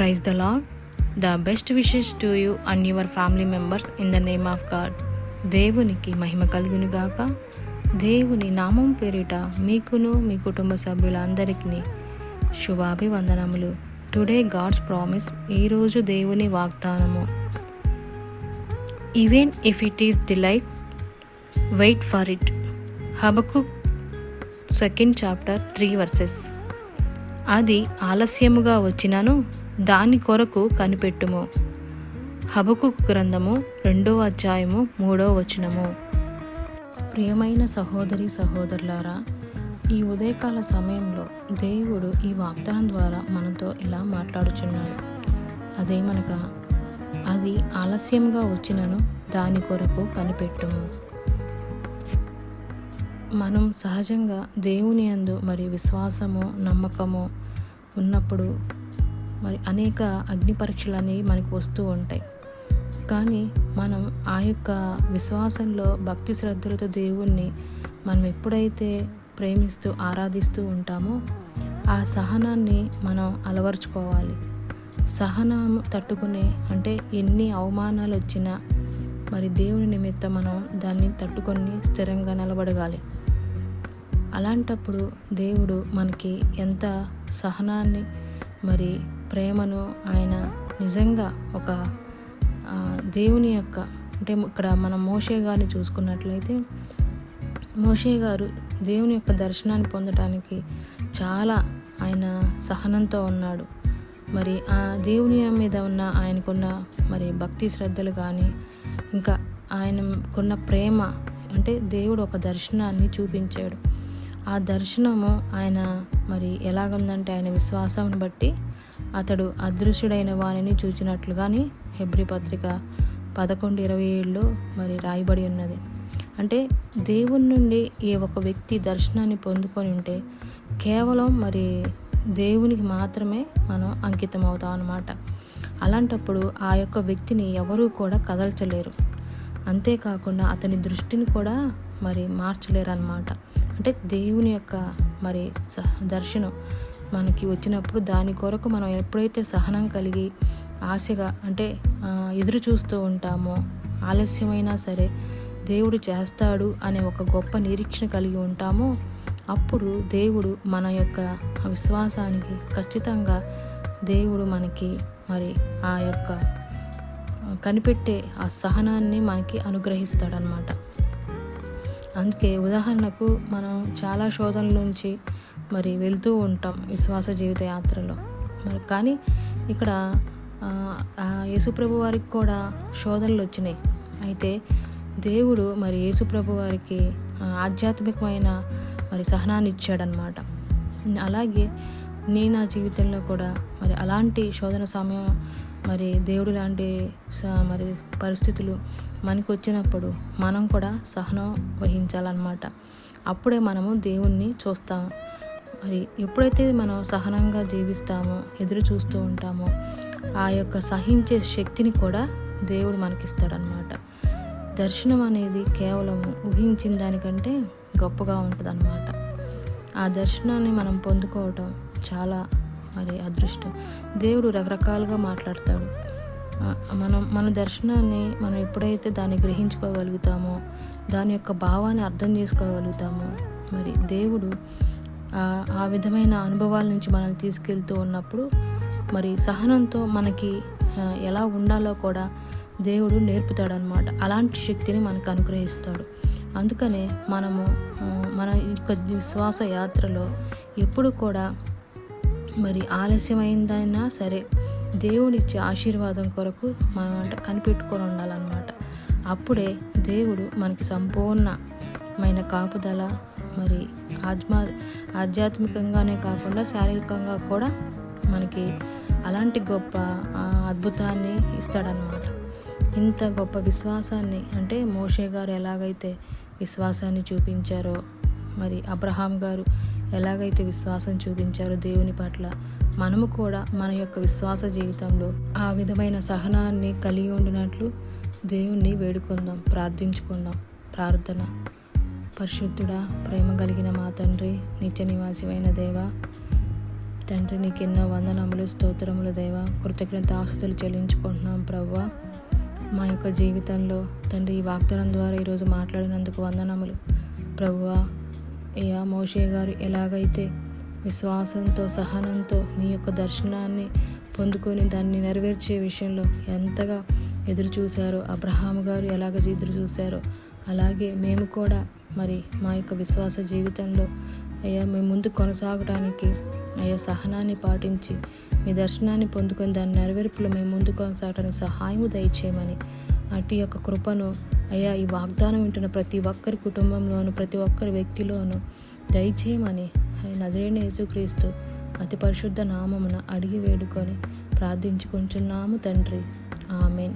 Praise the Lord. The best wishes to you and your family members in the name of God. దేవునికి మహిమ కలుగునుగాక. దేవుని నామం పేరిట మీకును మీ కుటుంబ సభ్యులందరికీ శుభాభివందనములు. Today God's promise. ఈరోజు దేవుని వాగ్దానము. Even if it is delights wait for it. Habakkuk 2nd chapter 3 verses. అది ఆలస్యముగా వచ్చినను దాని కొరకు కనిపెట్టుము. హబకుక్ గ్రంథము 2వ అధ్యాయము 3వ వచనము. ప్రియమైన సహోదరి సహోదరులారా, ఈ ఉదయకాల సమయంలో దేవుడు ఈ వాగ్దానం ద్వారా మనతో ఇలా మాట్లాడుచున్నాడు. అదేమనగా, అది ఆలస్యంగా వచ్చినను దాని కొరకు కనిపెట్టుము. మనం సహజంగా దేవుని యందు మరి విశ్వాసము నమ్మకము ఉన్నప్పుడు మరి అనేక అగ్ని పరీక్షలు అనేవి మనకు వస్తూ ఉంటాయి. కానీ మనం ఆ యొక్క విశ్వాసంలో భక్తి శ్రద్ధలతో దేవుణ్ణి మనం ఎప్పుడైతే ప్రేమిస్తూ ఆరాధిస్తూ ఉంటామో ఆ సహనాన్ని మనం అలవర్చుకోవాలి. సహనం తట్టుకునే అంటే ఎన్ని అవమానాలు వచ్చినా మరి దేవుని నిమిత్తం మనం దాన్ని తట్టుకొని స్థిరంగా నిలబడగాలి. అలాంటప్పుడు దేవుడు మనకి ఎంత సహనాన్ని మరి ప్రేమను ఆయన నిజంగా ఒక దేవుని యొక్క అంటే ఇక్కడ మనం మోషే గారిని చూసుకున్నట్లయితే మోషే గారు దేవుని యొక్క దర్శనాన్ని పొందడానికి చాలా ఆయన సహనంతో ఉన్నాడు. మరి ఆ దేవుని మీద ఉన్న ఆయనకున్న మరి భక్తి శ్రద్ధలు కానీ ఇంకా ఆయనకున్న ప్రేమ అంటే దేవుడు ఒక దర్శనాన్ని చూపించాడు. ఆ దర్శనము ఆయన మరి ఎలాగుందంటే ఆయన విశ్వాసం బట్టి అతడు అదృశ్యుడైన వానిని చూచినట్లుగాని హెబ్రీ పత్రిక 11:27 మరి రాయబడి ఉన్నది. అంటే దేవుని నుండి ఏ ఒక వ్యక్తి దర్శనాన్ని పొందుకొని ఉంటే కేవలం మరి దేవునికి మాత్రమే మనం అంకితం అవుతాం అన్నమాట. అలాంటప్పుడు ఆ యొక్క వ్యక్తిని ఎవరూ కూడా కదల్చలేరు. అంతేకాకుండా అతని దృష్టిని కూడా మరి మార్చలేరు అన్నమాట. అంటే దేవుని యొక్క మరి దర్శనం మనకి వచ్చినప్పుడు దాని కొరకు మనం ఎప్పుడైతే సహనం కలిగి ఆశగా అంటే ఎదురు చూస్తూ ఉంటామో ఆలస్యమైనా సరే దేవుడు చేస్తాడు అనే ఒక గొప్ప నిరీక్షణ కలిగి ఉంటామో అప్పుడు దేవుడు మన యొక్క విశ్వాసానికి ఖచ్చితంగా దేవుడు మనకి మరి ఆ యొక్క కనిపెట్టే ఆ సహనాన్ని మనకి అనుగ్రహిస్తాడనమాట. అందుకే ఉదాహరణకు మనం చాలా శోధనల నుంచి మరి వెళ్తూ ఉంటాం విశ్వాస జీవిత యాత్రలో. మరి కానీ ఇక్కడ యేసుప్రభు వారికి కూడా శోధనలు వచ్చినాయి. అయితే దేవుడు మరి యేసుప్రభు వారికి ఆధ్యాత్మికమైన మరి సహనాన్ని ఇచ్చాడనమాట. అలాగే నా జీవితంలో కూడా మరి అలాంటి శోధన సమయం మరి దేవుడు లాంటి మరి పరిస్థితులు మనకు వచ్చినప్పుడు మనం కూడా సహనం వహించాలన్నమాట. అప్పుడే మనము దేవుణ్ణి చూస్తాము. మరి ఎప్పుడైతే మనం సహనంగా జీవిస్తామో ఎదురు చూస్తూ ఉంటామో ఆ యొక్క సహించే శక్తిని కూడా దేవుడు మనకిస్తాడనమాట. దర్శనం అనేది కేవలం ఊహించిన దానికంటే గొప్పగా ఉంటుందన్నమాట. ఆ దర్శనాన్ని మనం పొందుకోవటం చాలా మరి అదృష్టం. దేవుడు రకరకాలుగా మాట్లాడతాడు. మన దర్శనాన్ని మనం ఎప్పుడైతే దాన్ని గ్రహించుకోగలుగుతామో దాని యొక్క భావాన్ని అర్థం చేసుకోగలుగుతామో మరి దేవుడు ఆ విధమైన అనుభవాల నుంచి మనల్ని తీసుకెళ్తూ ఉన్నప్పుడు మరి సహనంతో మనకి ఎలా ఉండాలో కూడా దేవుడు నేర్పుతాడనమాట. అలాంటి శక్తిని మనకు అనుగ్రహిస్తాడు. అందుకనే మనము మన యొక్క విశ్వాస యాత్రలో ఎప్పుడు కూడా మరి ఆలస్యమైందైనా సరే దేవుడిచ్చే ఆశీర్వాదం కొరకు మనం కనిపెట్టుకొని ఉండాలన్నమాట. అప్పుడే దేవుడు మనకి సంపూర్ణమైన కాపుదల మరి ఆధ్యాత్మికంగానే కాకుండా శారీరకంగా కూడా మనకి అలాంటి గొప్ప అద్భుతాన్ని ఇస్తాడనమాట. ఇంత గొప్ప విశ్వాసాన్ని అంటే మోషే గారు ఎలాగైతే విశ్వాసాన్ని చూపించారో మరి అబ్రహాం గారు ఎలాగైతే విశ్వాసం చూపించారో దేవుని పట్ల మనము కూడా మన యొక్క విశ్వాస జీవితంలో ఆ విధమైన సహనాన్ని కలిగి ఉండినట్లు దేవుణ్ణి వేడుకుందాం, ప్రార్థించుకుందాం. ప్రార్థన. పరిశుద్ధుడా, ప్రేమ కలిగిన మా తండ్రి, నిత్య నివాసివైన దేవా, తండ్రి నీకు ఎన్నో వందనములు, స్తోత్రములు దేవా, కృతజ్ఞతాస్తుతులు చెల్లించుకుంటున్నాం ప్రభువా. మా యొక్క జీవితంలో తండ్రి ఈ వాగ్దానం ద్వారా ఈరోజు మాట్లాడినందుకు వందనములు ప్రభువా. అయ్యా, మోషే గారు ఎలాగైతే విశ్వాసంతో, సహనంతో నీ యొక్క దర్శనాన్ని పొందుకొని దాన్ని నెరవేర్చే విషయంలో ఎంతగా ఎదురు చూశారో, అబ్రహాము గారు ఎలాగ ఎదురు చూశారో, అలాగే మేము కూడా మరి మా యొక్క విశ్వాస జీవితంలో అయ్యా మేము ముందు కొనసాగడానికి అయ్యా సహనాన్ని పాటించి మీ దర్శనాన్ని పొందుకొని దాని నెరవేర్పులో మేము ముందు కొనసాగడానికి సహాయము దయచేయమని, అటు యొక్క కృపను అయ్యా ఈ వాగ్దానం వింటున్న ప్రతి ఒక్కరి కుటుంబంలోను, ప్రతి ఒక్కరి వ్యక్తిలోను దయచేయమని నజరేయుడైన యేసుక్రీస్తు అతి పరిశుద్ధ నామమున అడిగి వేడుకొని ప్రార్థించుకుంటున్నాము తండ్రి. ఆమేన్.